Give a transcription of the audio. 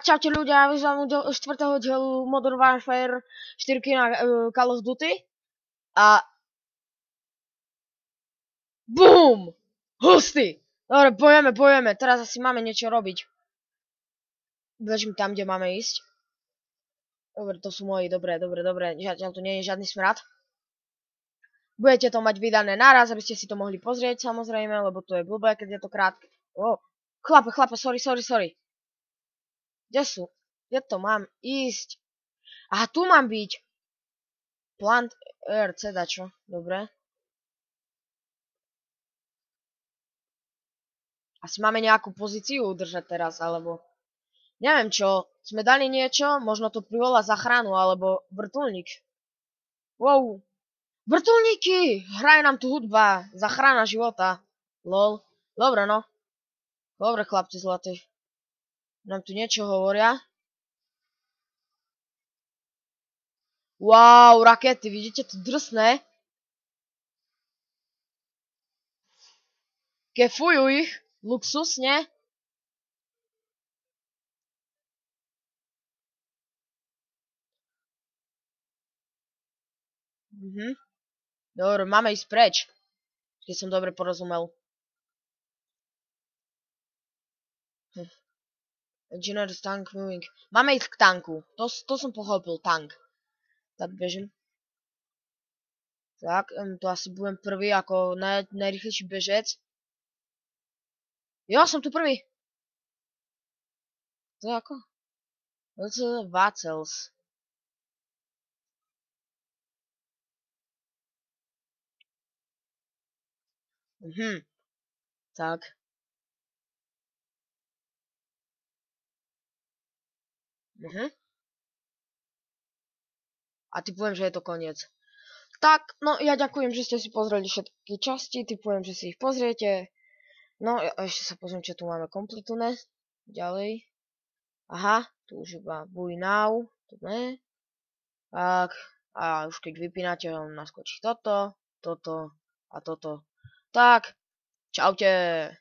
Čaute ľudia, vyzvám do 4. dielu Modern Warfare 4 na Call of Duty a BOOM! Hustý! Dobre, pojeme, teraz asi máme niečo robiť. Bežím tam, kde máme ísť. Dobre, to sú moji, dobre, žiaľ tu nie je žiadny smrad. Budete to mať vydané naraz, aby ste si to mohli pozrieť samozrejme, lebo to je blbé, keď je to krátke. Chlape, sorry. Kde sú? Kde to mám ísť? Aha, tu mám byť. Plant RC dačo, dobre. Asi máme nejakú pozíciu udržať teraz, alebo... Neviem čo, sme dali niečo, možno to privolá záchranu, alebo vrtuľník. Wow. Vrtuľníky! Hraje nám tu hudba, záchrana života. Lol. Dobre no. Dobre chlapci zlatí. Nám tu niečo hovoria. Wow, rakety, vidíte to drsné? Kefujú ich, luxusne. Dobre, máme ísť preč. Keď som dobre porozumel. Engineer tank moving. Máme ísť k tanku. To som pochopil, tank. Tak bežím. Tak, to asi budem prvý ako najrýchlejší bežec. Jo, som tu prvý. To je ako? To je Vacels. Tak. A typujem, že je to koniec. Tak, no ja ďakujem, že ste si pozreli všetky časti, typujem, že si ich pozriete. No, ešte sa pozriem, čo tu máme kompletné. Ďalej. Aha, tu už iba buy now. Tu ne. Tak, a už keď vypínate, vám naskočí toto a toto. Tak, čaute.